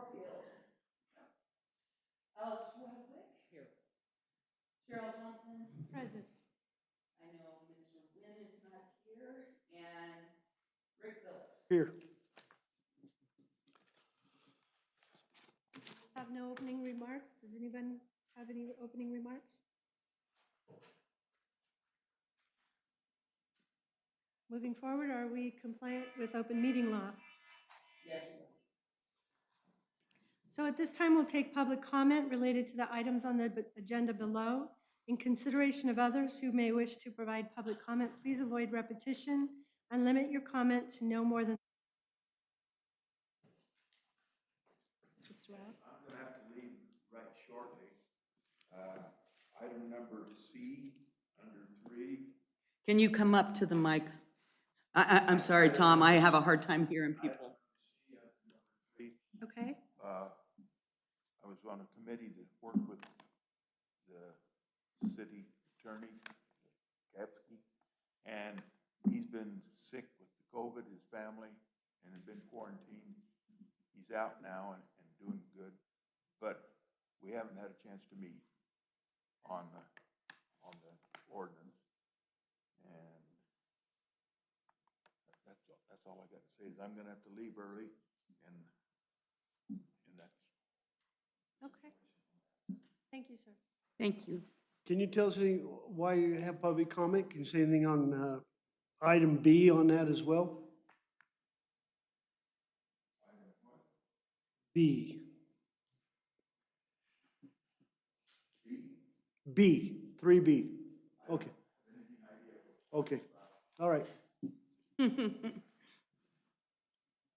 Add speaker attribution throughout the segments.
Speaker 1: Barfield. Alice Chadwick. Here. Cheryl Johnson.
Speaker 2: Present.
Speaker 1: I know Mr. Wynn is not here, and Rick Phillips.
Speaker 3: Here.
Speaker 2: Have no opening remarks. Does anyone have any opening remarks? Moving forward, are we compliant with open meeting law?
Speaker 1: Yes.
Speaker 2: So at this time, we'll take public comment related to the items on the agenda below. In consideration of others who may wish to provide public comment, please avoid repetition and limit your comment to no more than. Mr. Webb?
Speaker 4: I'm going to have to leave right shortly. Item number C, under 3.
Speaker 1: Can you come up to the mic? I'm sorry, Tom, I have a hard time hearing people.
Speaker 4: C, item number 3.
Speaker 2: Okay.
Speaker 4: I was on a committee to work with the city attorney, Gatsky, and he's been sick with the COVID, his family, and had been quarantined. He's out now and doing good, but we haven't had a chance to meet on the ordinance, and that's all I got to say is I'm going to have to leave early, and that's.
Speaker 2: Okay. Thank you, sir.
Speaker 1: Thank you.
Speaker 3: Can you tell us why you have public comment? Can you say anything on item B on that as well? B. B, 3B. Okay. Okay. All right.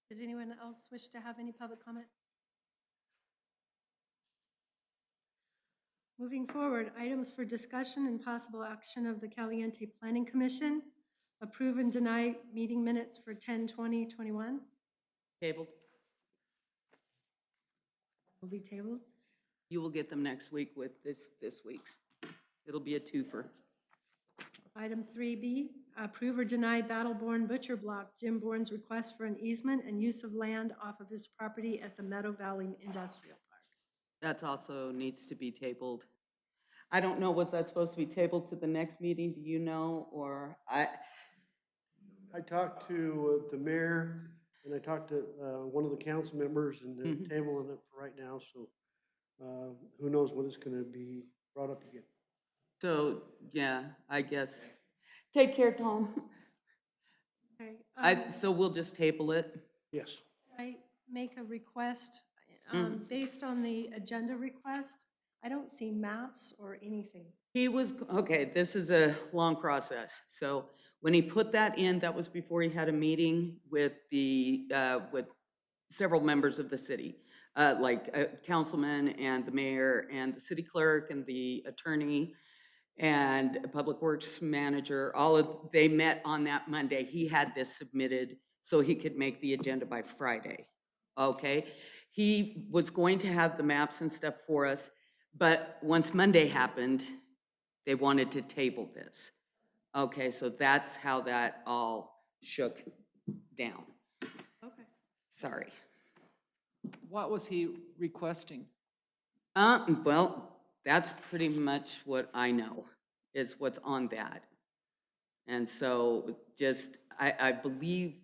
Speaker 2: Does anyone else wish to have any public comment? Moving forward, items for discussion and possible action of the Caliente Planning Commission. Approve and deny meeting minutes for 10/20/21.
Speaker 1: Tabled.
Speaker 2: Will be tabled.
Speaker 1: You will get them next week with this week's. It'll be a twofer.
Speaker 2: Item 3B, approve or deny Battleborn Butcher Block Jim Bourne's request for an easement and use of land off of his property at the Meadow Valley Industrial Park.
Speaker 1: That's also needs to be tabled. I don't know, was that supposed to be tabled to the next meeting? Do you know, or
Speaker 3: I talked to the mayor and I talked to one of the council members, and they're tabling it for right now, so who knows when it's going to be brought up again.
Speaker 1: So, yeah, I guess. Take care, Tom.
Speaker 2: Okay.
Speaker 1: So we'll just table it.
Speaker 3: Yes.
Speaker 2: I make a request, based on the agenda request, I don't see maps or anything.
Speaker 1: He was, okay, this is a long process. So when he put that in, that was before he had a meeting with with several members of the city, like a councilman and the mayor and the city clerk and the attorney and a public works manager. They met on that Monday. He had this submitted so he could make the agenda by Friday. Okay, he was going to have the maps and stuff for us, but once Monday happened, they wanted to table this. Okay, so that's how that all shook down.
Speaker 2: Okay.
Speaker 1: Sorry.
Speaker 5: What was he requesting?
Speaker 1: Well, that's pretty much what I know, is what's on that. And so just, I believe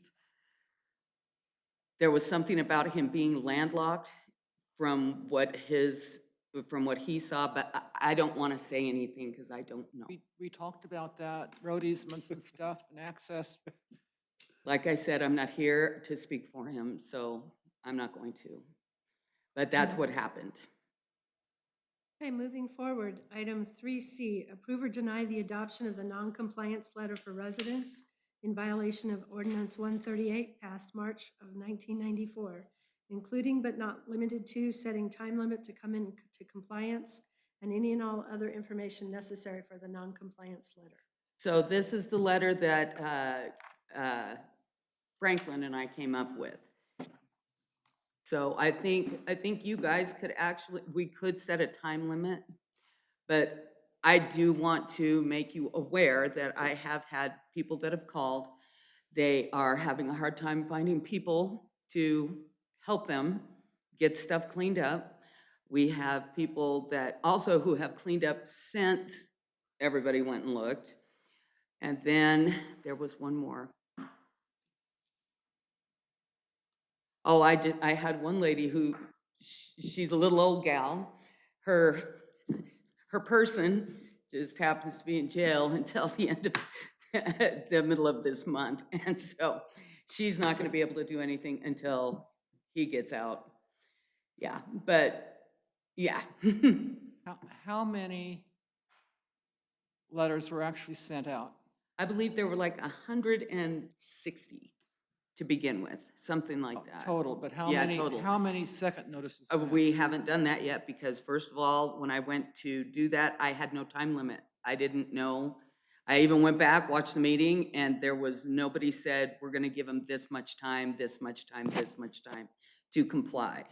Speaker 1: there was something about him being landlocked from what he saw, but I don't want to say anything because I don't know.
Speaker 5: We talked about that, road easements and stuff and access.
Speaker 1: Like I said, I'm not here to speak for him, so I'm not going to. But that's what happened.
Speaker 2: Okay, moving forward, item 3C, approve or deny the adoption of the non-compliance letter for residents in violation of Ordinance 138 passed March of 1994, including but not limited to setting time limit to come into compliance and any and all other information necessary for the non-compliance letter.
Speaker 1: So this is the letter that Franklin and I came up with. So I think you guys could we could set a time limit, but I do want to make you aware that I have had people that have called. They are having a hard time finding people to help them get stuff cleaned up. We have people that also who have cleaned up since everybody went and looked. And then there was one more. Oh, I had one lady who, she's a little old gal. Her person just happens to be in jail until the end of the middle of this month. And so she's not gonna be able to do anything until he gets out. Yeah, but, yeah.
Speaker 5: How many letters were actually sent out?
Speaker 1: I believe there were like 160 to begin with, something like that.
Speaker 5: Total, but
Speaker 1: Yeah, total.
Speaker 5: how many second notices? went out?
Speaker 1: We haven't done that yet because first of all, when I went to do that, I had no time limit. I didn't know. I even went back, watched the meeting, and there was, nobody said, we're gonna give them this much time, this much time, this much time to comply.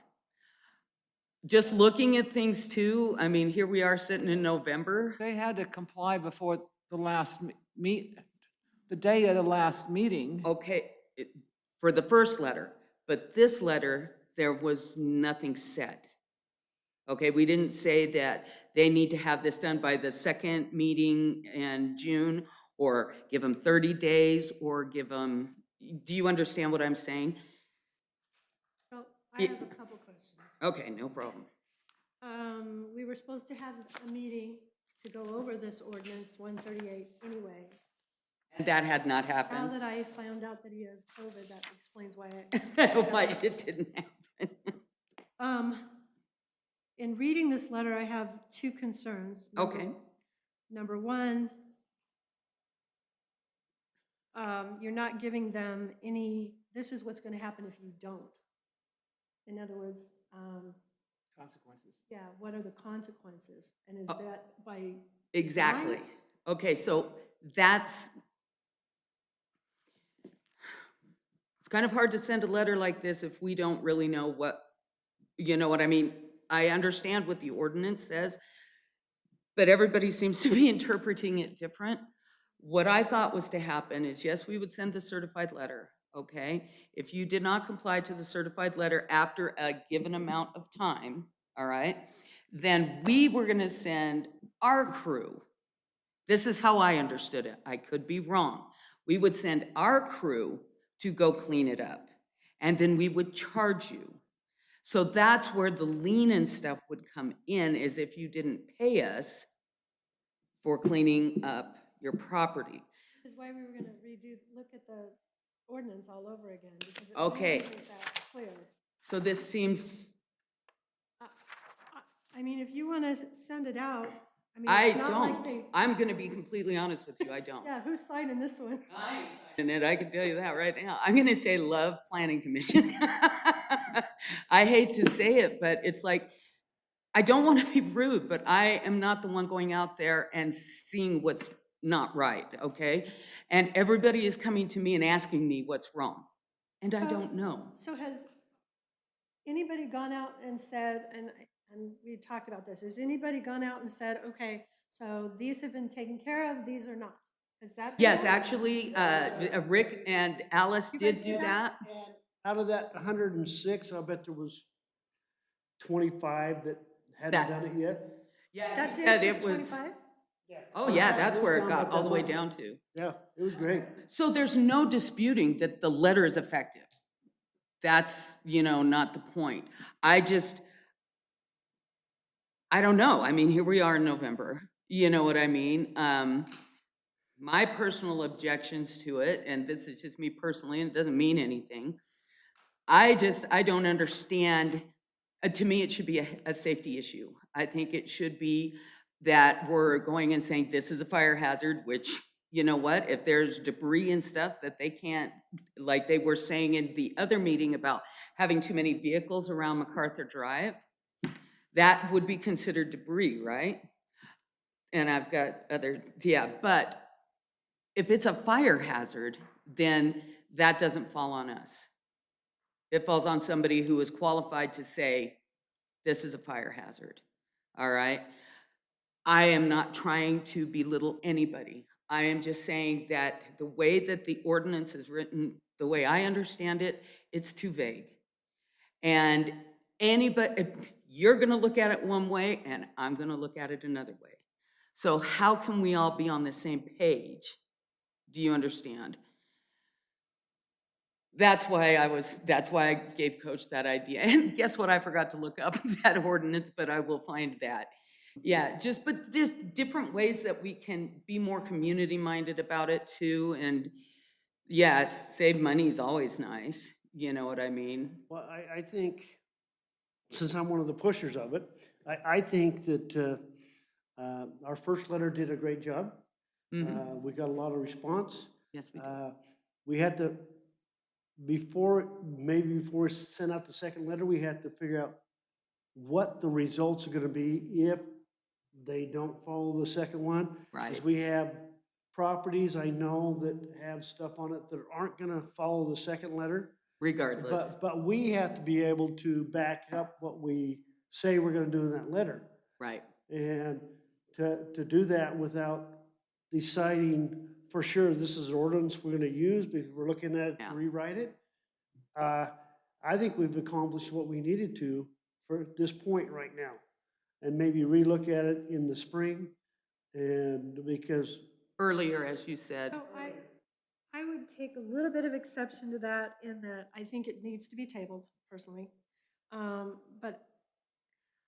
Speaker 1: Just looking at things too, I mean, here we are sitting in November.
Speaker 5: They had to comply before the last the day of the last meeting.
Speaker 1: Okay, for the first letter, but this letter, there was nothing said. Okay, we didn't say that they need to have this done by the second meeting in June, or give them 30 days, or give them, do you understand what I'm saying?
Speaker 2: So I have a couple questions.
Speaker 1: Okay, no problem.
Speaker 2: We were supposed to have a meeting to go over this ordinance 138 anyway.
Speaker 1: And that had not
Speaker 2: Now
Speaker 1: happened.
Speaker 2: that I found out that he has COVID, that explains why I.
Speaker 1: Why it didn't happen.
Speaker 2: In reading this letter, I have two concerns.
Speaker 1: Okay.
Speaker 2: Number one, you're not giving them any, this is what's going to happen if you don't. In other words,
Speaker 5: Consequences.
Speaker 2: yeah, what are the consequences? And is
Speaker 1: Oh.
Speaker 2: that by,
Speaker 1: Exactly.
Speaker 2: Design?
Speaker 1: Okay, so that's, it's kind of hard to send a letter like this if we don't really know what, you know what I mean? I understand what the ordinance says, but everybody seems to be interpreting it different. What I thought was to happen is, yes, we would send the certified letter, okay? If you did not comply to the certified letter after a given amount of time, all right, then we were gonna send our crew. This is how I understood it. I could be wrong. We would send our crew to go clean it up, and then we would charge you. So that's where the lien and stuff would come in, is if you didn't pay us for cleaning up your property.
Speaker 2: which is why we were going to look at the ordinance all over again. Because it
Speaker 1: Okay.
Speaker 2: really isn't that clear.
Speaker 1: So this seems,
Speaker 2: I mean, if you want to send it out, I mean,
Speaker 1: I
Speaker 2: it's not like they.
Speaker 1: don't. I'm gonna be completely honest with you, I don't.
Speaker 2: Yeah, who's signing this one?
Speaker 1: And I can tell you that right now. I'm gonna say love planning commission. I hate to say it, but it's like, I don't want to be rude, but I am not the one going out there and seeing what's not right, okay? And everybody is coming to me and asking me what's wrong, and I don't know.
Speaker 2: So has anybody gone out and said, and we talked about this, has anybody gone out and said, okay, so these have been taken care of, these are not? Has that? been
Speaker 1: Yes,
Speaker 2: done?
Speaker 1: actually, Rick and Alice
Speaker 2: You
Speaker 1: did
Speaker 2: guys
Speaker 1: do
Speaker 2: do that?
Speaker 1: that.
Speaker 3: And out of that 106, I bet there was 25 that hadn't
Speaker 1: That-
Speaker 3: done it yet.
Speaker 1: Yeah,
Speaker 2: That's
Speaker 1: he
Speaker 2: it,
Speaker 1: said
Speaker 2: just
Speaker 1: it was.
Speaker 2: 25?
Speaker 1: Oh, yeah, that's where it
Speaker 3: Down
Speaker 1: got
Speaker 3: about
Speaker 1: all the
Speaker 3: that
Speaker 1: way
Speaker 3: much.
Speaker 1: down to.
Speaker 3: Yeah, it was great.
Speaker 1: So there's no disputing that the letter is effective. That's, not the point. I don't know. I mean, here we are in November. You know what I mean? My personal objections to it, and this is just me personally, and it doesn't mean anything. I don't understand. To me, it should be a safety issue. I think it should be that we're going and saying, this is a fire hazard, which, you know what, if there's debris and stuff that they can't, like they were saying in the other meeting about having too many vehicles around MacArthur Drive, that would be considered debris, right? And I've got but if it's a fire hazard, then that doesn't fall on us. It falls on somebody who is qualified to say, this is a fire hazard, all right? I am not trying to belittle anybody. I am just saying that the way that the ordinance is written, the way I understand it, it's too vague. And Anybody, you're gonna look at it one way and I'm gonna look at it another way. So how can we all be on the same page? Do you understand? That's why I gave Coach that idea. And guess what? I forgot to look up that ordinance, but I will find that. Yeah, but there's different ways that we can be more community-minded about it too. And yes, save money is always nice. You know what I mean?
Speaker 3: Well, I think, since I'm one of the pushers of it, I think that our first letter did a great job. We got a lot of response.
Speaker 1: Yes, we do.
Speaker 3: We had to, before we sent out the second letter, we had to figure out what the results are gonna be if they don't follow the second one. 'Cause
Speaker 1: Right.
Speaker 3: we have properties, I know, that have stuff on it that aren't gonna follow the second letter.
Speaker 1: Regardless.
Speaker 3: But we have to be able to back up what we say we're gonna do in that letter.
Speaker 1: Right.
Speaker 3: And to do that without deciding for sure this is an ordinance we're gonna use because we're looking at it
Speaker 1: Yeah.
Speaker 3: to rewrite it. I think we've accomplished what we needed to for this point right now. And maybe relook at it in the spring, and because,
Speaker 1: Earlier, as you said.
Speaker 2: So I would take a little bit of exception to that in that I think it needs to be tabled personally. But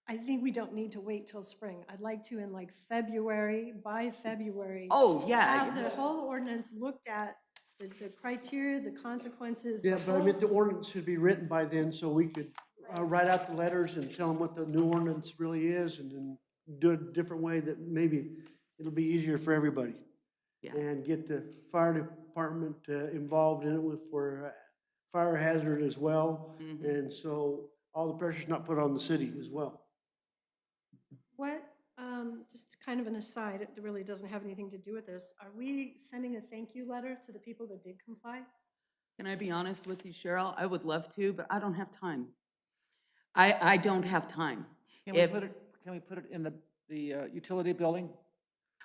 Speaker 2: I think we don't need to wait till spring. I'd like to in like February, by February.
Speaker 1: Oh, yeah.
Speaker 2: Have the whole ordinance looked at, the criteria, the consequences.
Speaker 3: yeah,
Speaker 2: the
Speaker 3: but I
Speaker 2: whole-
Speaker 3: meant the ordinance should be written by then so we could write out the letters and tell them what the new ordinance really is and then do it a different way that maybe it'll be easier for everybody.
Speaker 1: Yeah.
Speaker 3: And get the fire department involved in it for fire hazard as well.
Speaker 1: Mhm.
Speaker 3: And so all the pressure's not put on the city as well.
Speaker 2: What, just kind of an aside, it really doesn't have anything to do with this. Are we sending a thank you letter to the people that did comply?
Speaker 1: Can I be honest with you, Cheryl? I would love to, but I don't have time. I don't have time.
Speaker 5: Can we
Speaker 1: If-
Speaker 5: put it in the utility building?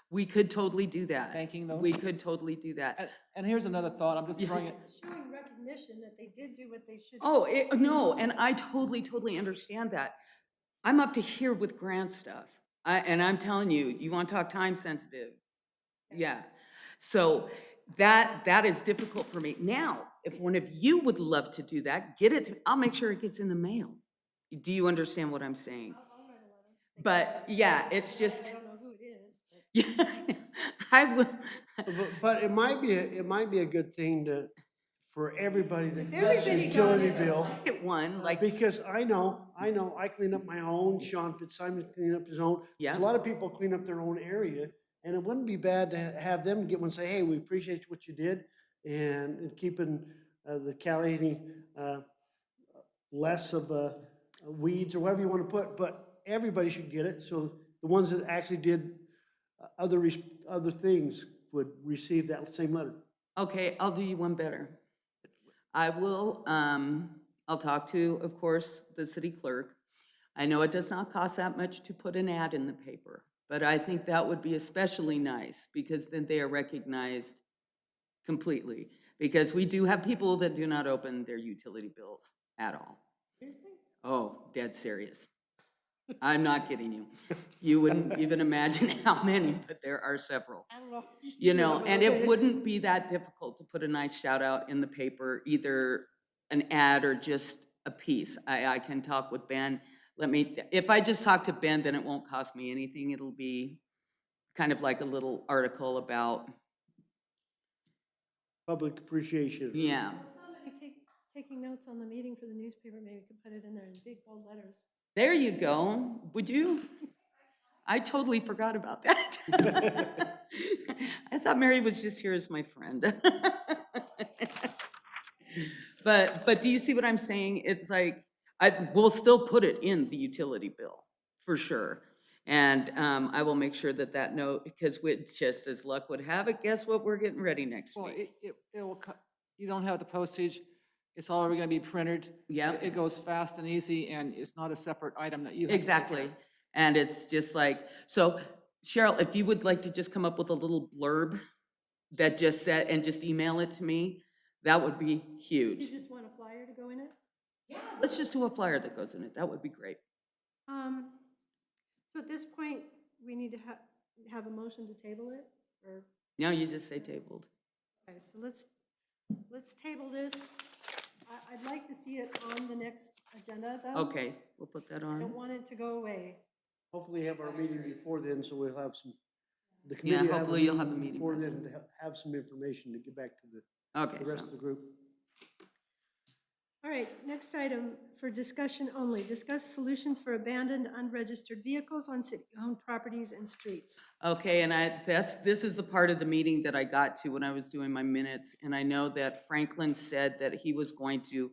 Speaker 1: We could totally do that.
Speaker 5: Thanking those?
Speaker 1: We could totally do that.
Speaker 5: And here's another thought, I'm just throwing it,
Speaker 2: Showing recognition that they did do what they should.
Speaker 1: Oh, no, and I totally understand that. I'm up to here with grant stuff. And I'm telling you, you want to talk time sensitive? Yeah. So that is difficult for me. Now, if one of you would love to do that, get it, I'll make sure it gets in the mail. Do you understand what I'm saying?
Speaker 2: I'll write a letter.
Speaker 1: But yeah, it's
Speaker 2: I
Speaker 1: just,
Speaker 2: don't know who it is, but.
Speaker 1: I would,
Speaker 3: But it might be a good thing for everybody that gets a
Speaker 2: Everybody got
Speaker 3: utility
Speaker 2: it.
Speaker 3: bill.
Speaker 1: get one, like,
Speaker 3: Because I know, I clean up my own, Sean Fitzsimon clean up his own.
Speaker 1: Yeah.
Speaker 3: There's a lot of people clean up their own area, and it wouldn't be bad to have them get one, say, hey, we appreciate what you did, and keeping the Cali less of weeds or whatever you want to put, but everybody should get it, so the ones that actually did other things would receive that same letter.
Speaker 1: okay, I'll do you one better. I will, I'll talk to, of course, the city clerk. I know it does not cost that much to put an ad in the paper, but I think that would be especially nice because then they are recognized completely. Because we do have people that do not open their utility bills at all.
Speaker 2: Seriously?
Speaker 1: Oh, dead serious. I'm not kidding you. You wouldn't even imagine how many, but there are several.
Speaker 2: I don't know.
Speaker 1: You know, and it wouldn't be that difficult to put a nice shout out in the paper, either an ad or just a piece. I can talk with Ben. If I just talk to Ben, then it won't cost me anything. It'll be kind of like a little article about,
Speaker 3: Public appreciation.
Speaker 1: yeah.
Speaker 2: Somebody taking notes on the meeting for the newspaper, maybe could put it in there in big bold letters.
Speaker 1: There you go. Would you? I totally forgot about that. I thought Mary was just here as my friend. But do you see what I'm saying? It's like, we'll still put it in the utility bill, for sure. And I will make sure that note, because with just as luck would have it, guess what, we're getting ready next
Speaker 5: well,
Speaker 1: week.
Speaker 5: it will, you don't have the postage, it's already gonna be printed.
Speaker 1: Yeah.
Speaker 5: It goes fast and easy, and it's not a separate item that you have to take care
Speaker 1: Exactly.
Speaker 5: of.
Speaker 1: And it's just like, so Cheryl, if you would like to just come up with a little blurb that just said, and just email it to me, that would be huge.
Speaker 2: You just want a flyer to go in it?
Speaker 1: Yeah, let's just do a flyer that goes in it. That would be great.
Speaker 2: So at this point, we need to have a motion to table it, or,
Speaker 1: Now you just say tabled.
Speaker 2: okay, so let's table this. I'd like to see it on the next agenda, though.
Speaker 1: Okay, we'll put that
Speaker 2: I
Speaker 1: on.
Speaker 2: don't want it to go away.
Speaker 3: Hopefully have our meeting before then, so we'll have some, the
Speaker 1: Yeah,
Speaker 3: committee will have a
Speaker 1: hopefully you'll have a
Speaker 3: meeting
Speaker 1: meeting
Speaker 3: before
Speaker 1: by
Speaker 3: then to have some information to get back to
Speaker 1: Okay,
Speaker 3: the rest of
Speaker 1: so,
Speaker 3: the group.
Speaker 2: All right, next item for discussion only. Discuss solutions for abandoned, unregistered vehicles on city-owned properties and streets.
Speaker 1: okay, and this is the part of the meeting that I got to when I was doing my minutes. And I know that Franklin said that he was going to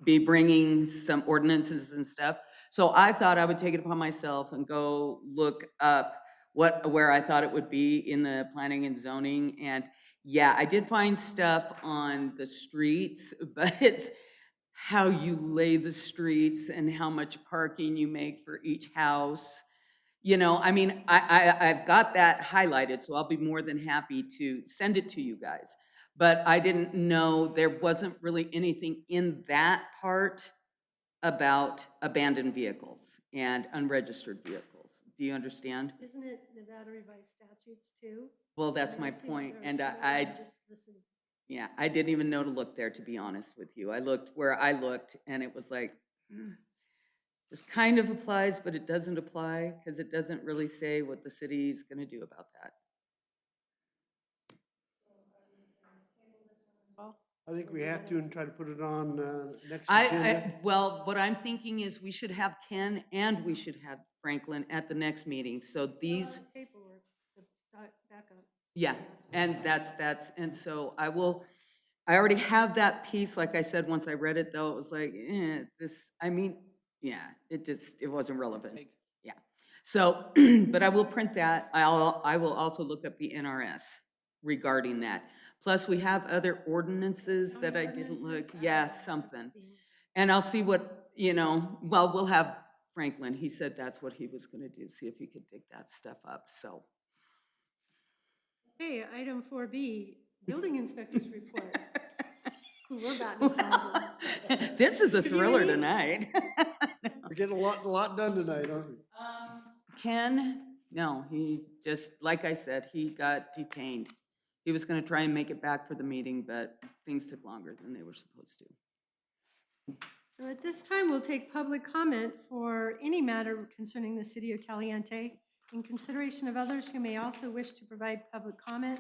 Speaker 1: be bringing some ordinances and stuff. So I thought I would take it upon myself and go look up where I thought it would be in the planning and zoning. And yeah, I did find stuff on the streets, but it's how you lay the streets and how much parking you make for each house. You know, I mean, I've got that highlighted, so I'll be more than happy to send it to you guys. But I didn't know, there wasn't really anything in that part about abandoned vehicles and unregistered vehicles. Do you understand?
Speaker 2: Isn't it Nevada revised statutes too?
Speaker 1: Well, that's
Speaker 2: And I
Speaker 1: my
Speaker 2: think
Speaker 1: point,
Speaker 2: there's
Speaker 1: and
Speaker 2: more
Speaker 1: I,
Speaker 2: than just listed.
Speaker 1: yeah, I didn't even know to look there, to be honest with you. I looked where I looked, and it was like, this kind of applies, but it doesn't apply, because it doesn't really say what the city's gonna do about that.
Speaker 2: Well,
Speaker 3: I think we have to and try to put it on, next
Speaker 1: I,
Speaker 3: agenda.
Speaker 1: well, what I'm thinking is we should have Ken and we should have Franklin at the next meeting, so these,
Speaker 2: paperwork, the backup.
Speaker 1: yeah, and and so I already have that piece, like I said, once I read it, though, it was like, I mean, yeah, it wasn't relevant, yeah. So, but I will print that, I will also look up the NRS regarding that. Plus, we have other ordinances that I didn't look, yeah, something. And I'll see what, well, we'll have Franklin, he said that's what he was gonna do, see if he could dig that stuff up, so.
Speaker 2: Okay, item 4B, building inspector's report. We're batting a thousand.
Speaker 1: This is a
Speaker 2: Could you
Speaker 1: thriller
Speaker 2: read?
Speaker 1: tonight.
Speaker 3: We're getting a lot done tonight, aren't we?
Speaker 1: Ken, no, he just, like I said, he got detained. He was gonna try and make it back for the meeting, but things took longer than they were supposed to.
Speaker 2: So at this time, we'll take public comment for any matter concerning the city of Caliente. In consideration of others who may also wish to provide public comment,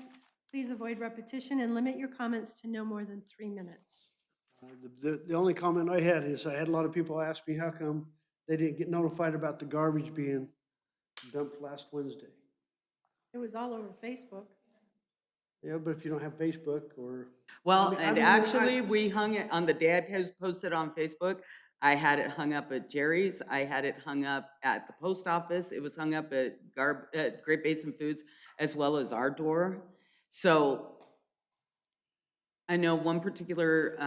Speaker 2: please avoid repetition and limit your comments to no more than 3 minutes.
Speaker 3: The only comment I had is I had a lot of people ask me how come they didn't get notified about the garbage being dumped last Wednesday.
Speaker 2: It was all over Facebook.
Speaker 3: Yeah, but if you don't have Facebook or.
Speaker 1: Well,
Speaker 3: I mean,
Speaker 1: and actually, we hung it on the day I posted on Facebook. I had it hung up at Jerry's. I had it hung up at the post office. It was hung up at Great Basin Foods, as well as our door. So I know one particular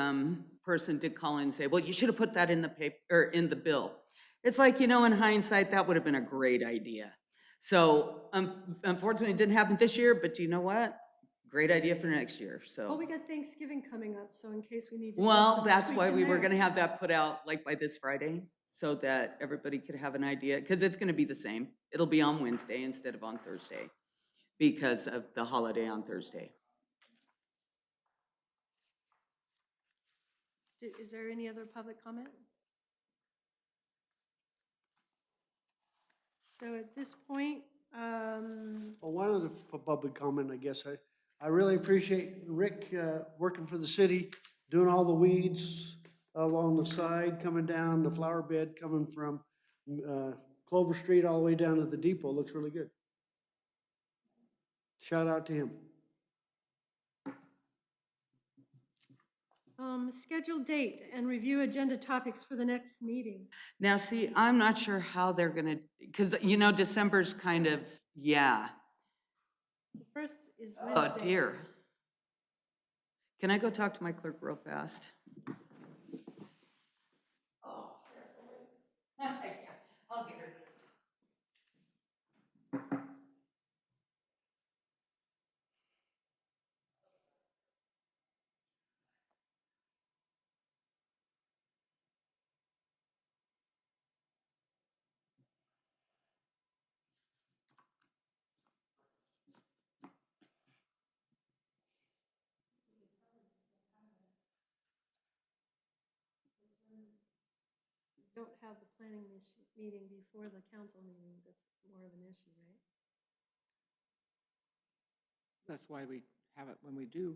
Speaker 1: person did call in and say, well, you should have put that in the paper, or in the bill. It's like, in hindsight, that would have been a great idea. So unfortunately, it didn't happen this year, but do you know what? Great idea for next year,
Speaker 2: Well,
Speaker 1: so.
Speaker 2: we got Thanksgiving coming up, so in case we need to. do
Speaker 1: Well,
Speaker 2: some
Speaker 1: that's why we
Speaker 2: tweaking
Speaker 1: were
Speaker 2: there.
Speaker 1: gonna have that put out like by this Friday, so that everybody could have an idea, because it's gonna be the same. It'll be on Wednesday instead of on Thursday, because of the holiday on Thursday.
Speaker 2: Is there any other public comment? So at this point,
Speaker 3: Well, one other public comment, I guess. I really appreciate Rick working for the city, doing all the weeds along the side, coming down the flower bed, coming from Clover Street all the way down to the depot. Looks really good. Shout out to him.
Speaker 2: schedule date and review agenda topics for the next meeting.
Speaker 1: Now, see, I'm not sure how they're gonna, because, December's kind of, yeah.
Speaker 2: The first is
Speaker 1: Oh,
Speaker 2: Wednesday.
Speaker 1: dear. Can I go talk to my clerk real fast? Oh. Yeah, I'll get her.
Speaker 2: don't have the planning meeting before the council meeting, that's more of an issue, right?
Speaker 5: That's why we have it when we do.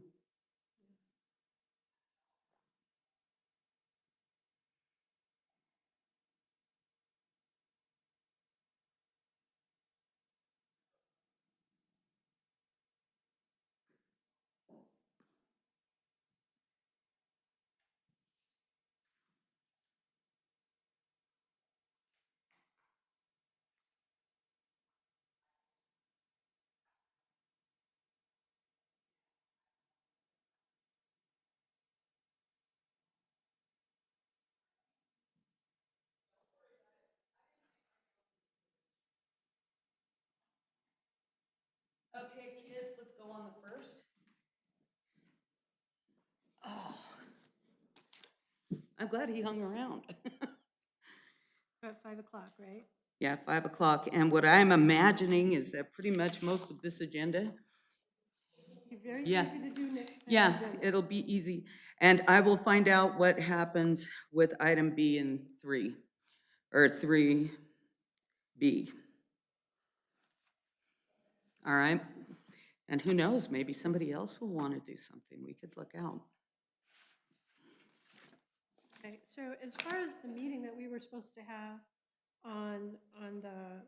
Speaker 1: Okay, kids, let's go on the first. Oh, I'm glad he hung around.
Speaker 2: We're at 5 o'clock, right?
Speaker 1: Yeah, 5 o'clock, and what I'm imagining is that pretty much most of this agenda,
Speaker 2: Be very
Speaker 1: Yeah.
Speaker 2: easy to do next time.
Speaker 1: yeah,
Speaker 2: agenda.
Speaker 1: it'll be easy. And I will find out what happens with item B and 3, or 3B. All right? And who knows, maybe somebody else will want to do something. We could look out.
Speaker 2: Okay, so as far as the meeting that we were supposed to have on the,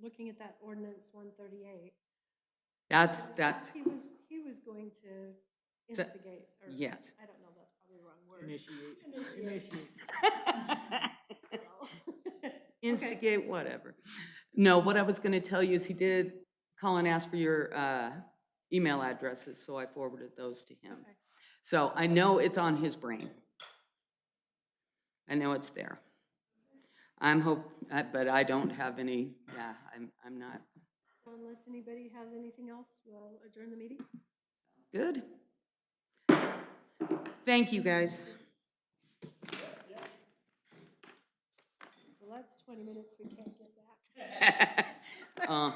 Speaker 2: looking at that ordinance 138,
Speaker 1: That's,
Speaker 2: he was going to
Speaker 1: So-
Speaker 2: instigate, or,
Speaker 1: yes.
Speaker 2: I don't know, that's probably the wrong word.
Speaker 5: Initiate.
Speaker 1: instigate, whatever. No, what I was going to tell you is he did call and ask for your email addresses, so I forwarded those to him.
Speaker 2: Okay.
Speaker 1: So I know it's on his brain. I know it's there. But I don't have any, I'm not.
Speaker 2: So unless anybody has anything else, we'll adjourn the meeting.
Speaker 1: Good. Thank you, guys.
Speaker 2: Well, that's 20 minutes we can't get back.
Speaker 1: Uh,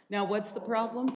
Speaker 1: Now, what's the problem?